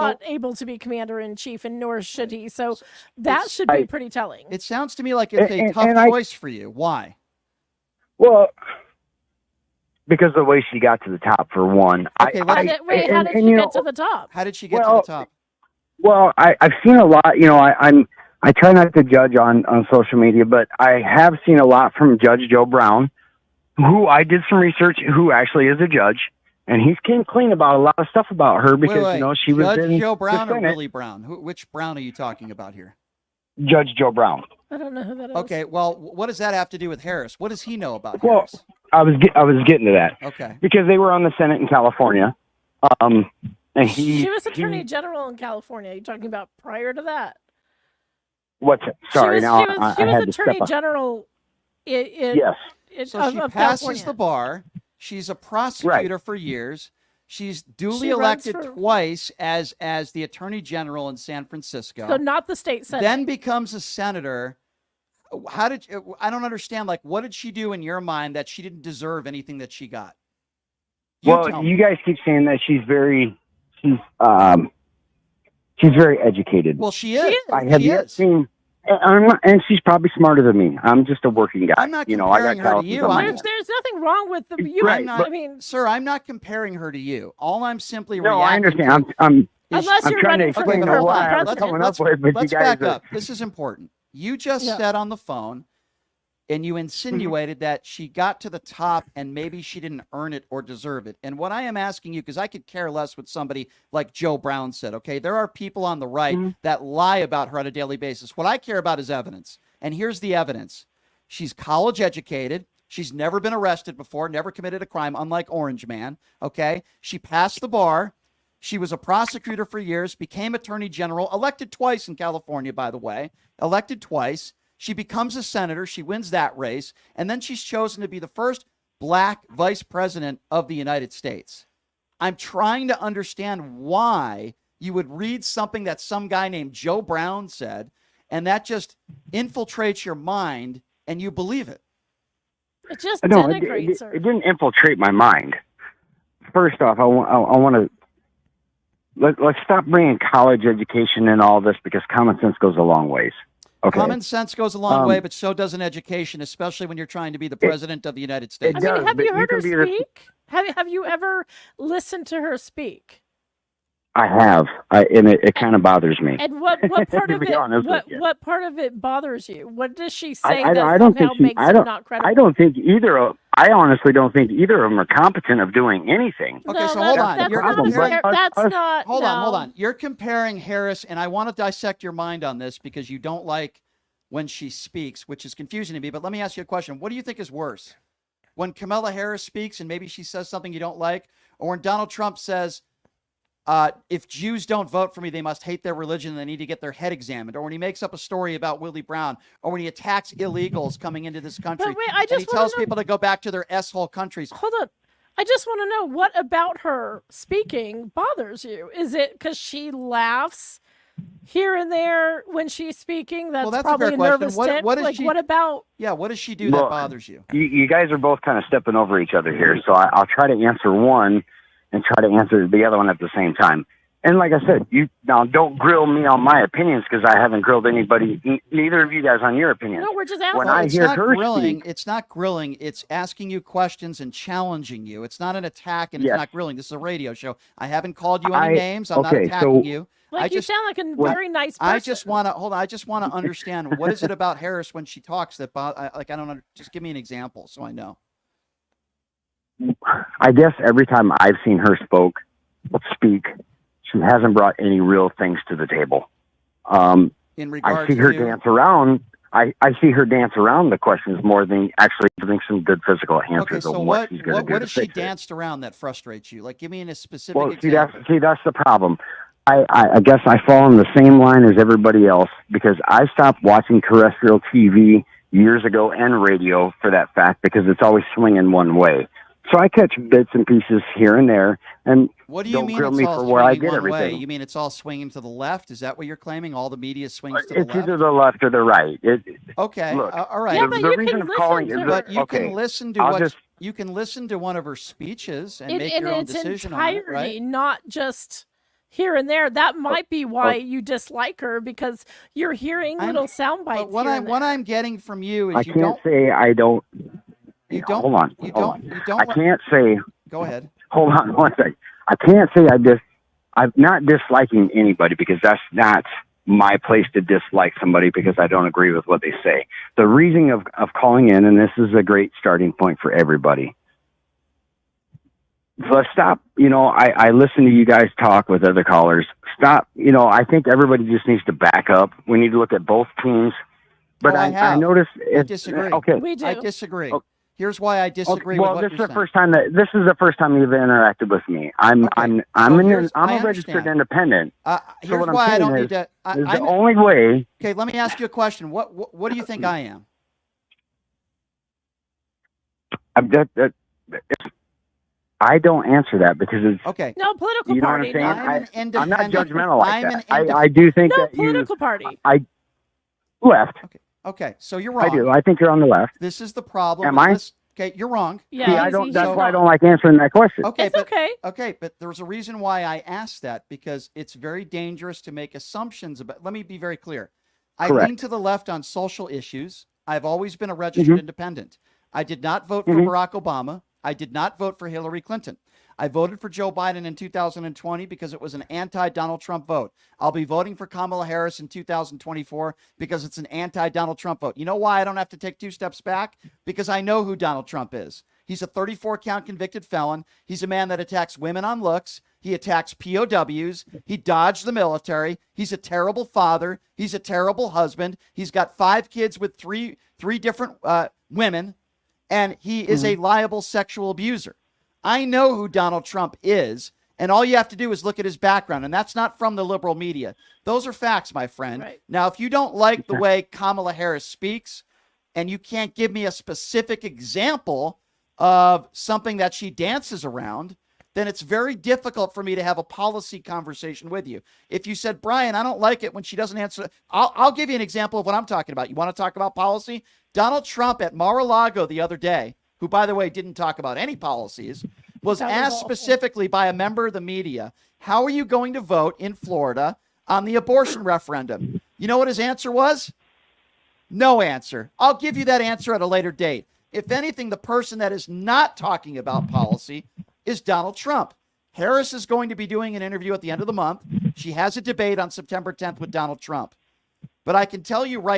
not able to be commander-in-chief, and nor should he. So that should be pretty telling. It sounds to me like it's a tough choice for you. Why? Well, because of the way she got to the top, for one. Okay, how did she get to the top? How did she get to the top? Well, I've seen a lot. I try not to judge on social media, but I have seen a lot from Judge Joe Brown, who I did some research, who actually is a judge, and he's came clean about a lot of stuff about her because she was Judge in Joe Brown the or Senate. Willie Brown? Which Brown are you talking about here? Judge Joe Brown. I don't know who that is. Okay, well, what does that have to do with Harris? What does he know about Well, Harris? I was getting to that. Okay. Because they were on the Senate in California, and she was Attorney General in California. Are you talking about prior to that? What's it? Sorry, she was Attorney General. Yes. So she passes the bar. She's a prosecutor for years. She's duly elected twice as the Attorney General in San Francisco. So not the state Senate. Then becomes a senator. I don't understand. Like, what did she do in your mind that she didn't deserve anything that she got? You guys keep saying that she's very educated. Well, she is. I have yet seen, and she's probably smarter than me. I'm just a working guy. I'm not comparing her to you. There's nothing wrong with you. Right, sir, I'm not comparing her to you. All I'm simply I understand. I'm unless you're trying to running for explain the why I'm president. coming up with, but let's you guys back up. This is important. You just said on the phone, and you insinuated that she got to the top and maybe she didn't earn it or deserve it. And what I am asking you, because I could care less what somebody like Joe Brown said, okay? There are people on the right that lie about her on a daily basis. What I care about is evidence. And here's the evidence. She's college educated. She's never been arrested before, never committed a crime, unlike Orange Man, okay? She passed the bar. She was a prosecutor for years, became Attorney General, elected twice in California, by the way, elected twice. She becomes a senator. She wins that race. And then she's chosen to be the first black vice president of the United States. I'm trying to understand why you would read something that some guy named Joe Brown said, and that just infiltrates your mind and you believe it. It just denigrates her. It didn't infiltrate my mind. First off, I want to let's stop bringing college education and all this because common sense goes a long ways. Okay. Common sense goes a long way, but so does an education, especially when you're trying to be the president of the United States. Have you heard her speak? Have you ever listened to her speak? I have, and it kind of bothers me. And what part of it? What part of it bothers you? What does she say that makes her not credible? I honestly don't think either of them are competent of doing anything. Okay, so hold on. Hold on. You're comparing Harris, and I want to dissect your mind on this because you don't like when she speaks, which is confusing to me. But let me ask you a question. What do you think is worse? When Kamala Harris speaks and maybe she says something you don't like, or when Donald Trump says, if Jews don't vote for me, they must hate their religion and they need to get their head examined. Or when he makes up a story about Willie Brown, or when he attacks illegals coming into this country, and he tells people to go back to their S-hole countries. Hold on. I just want to know, what about her speaking bothers you? Is it because she laughs here and there when she's speaking? That's probably a nervous tick. What about? Yeah, what does she do that bothers you? You guys are both kind of stepping over each other here, so I'll try to answer one and try to answer the other one at the same time. And like I said, now don't grill me on my opinions because I haven't grilled anybody, neither of you guys, on your opinions. No, we're just asking. When I hear her speak, it's not grilling. It's asking you questions and challenging you. It's not an attack, and it's not grilling. This is a radio show. I haven't called you any names. I'm not attacking you. You sound like a very nice person. I just want to understand, what is it about Harris when she talks that I don't just give me an example so I know. I guess every time I've seen her speak, she hasn't brought any real things to the table. In regards I see her dance around. I see her dance around the questions more than actually giving some good physical answers of what she's going to do. What has she danced around that frustrates you? Like, give me a specific example. That's the problem. I guess I fall in the same line as everybody else because I stopped watching terrestrial TV years ago and radio for that fact because it's always swinging one way. So I catch bits and pieces here and there, and what do you mean grill it's me all for where I swinging get one everything. way? You mean it's all swinging to the left? Is that what you're claiming? All the media swings to the left? It's either the left or the right. Okay, look, all right. Yeah, but the you reason can of calling listen is to that, But you can listen to you can listen to one of her speeches and make your own decision on it, right? Not just here and there. That might be why you dislike her, because you're hearing little sound bites. But what I'm getting from you is I can't say I don't. You don't. Hold on. You hold don't. on. You don't. I can't say. Go ahead. Hold on one second. I can't say I'm not disliking anybody, because that's not my place to dislike somebody because I don't agree with what they say. The reason of calling in, and this is a great starting point for everybody. Let's stop. I listen to you guys talk with other callers. Stop. I think everybody just needs to back up. We need to look at both teams. But I noticed I disagree. Okay. We do. I disagree. Okay. Here's why I disagree. Well, with what this is you're the saying. this is the first time you've interacted with me. I'm a registered independent. Here's what I'm why I saying don't is, need to. the only way. Okay, let me ask you a question. What do you think I am? I don't answer that because it's okay. No political you know party. What I'm saying? I'm not judgmental like that. I I do think no that political party. I left. Okay, so you're wrong. I do. I think you're on the left. This is the problem. Am I? Okay, you're wrong. Yeah, see, I don't. That's why I don't like answering that question. Okay, it's okay. Okay, but there's a reason why I asked that, because it's very dangerous to make assumptions about. Let me be very clear. I lean to the left on social issues. I've always been a registered independent. I did not vote for Barack Obama. I did not vote for Hillary Clinton. I voted for Joe Biden in 2020 because it was an anti-Donald Trump vote. I'll be voting for Kamala Harris in 2024 because it's an anti-Donald Trump vote. You know why I don't have to take 2 steps back? Because I know who Donald Trump is. He's a 34-count convicted felon. He's a man that attacks women on looks. He attacks POWs. He dodged the military. He's a terrible father. He's a terrible husband. He's got 5 kids with three different women, and he is a liable sexual abuser. I know who Donald Trump is, and all you have to do is look at his background, and that's not from the liberal media. Those are facts, my friend. Right. Now, if you don't like the way Kamala Harris speaks, and you can't give me a specific example of something that she dances around, then it's very difficult for me to have a policy conversation with you. If you said, Brian, I don't like it when she doesn't answer, I'll give you an example of what I'm talking about. You want to talk about policy? Donald Trump at Mar-a-Lago the other day, who, by the way, didn't talk about any policies, was asked specifically by a member of the media, how are you going to vote in Florida on the abortion referendum? You know what his answer was? No answer. I'll give you that answer at a later date. If anything, the person that is not talking about policy is Donald Trump. Harris is going to be doing an interview at the end of the month. She has a debate on September 10th with Donald Trump. But I can tell you right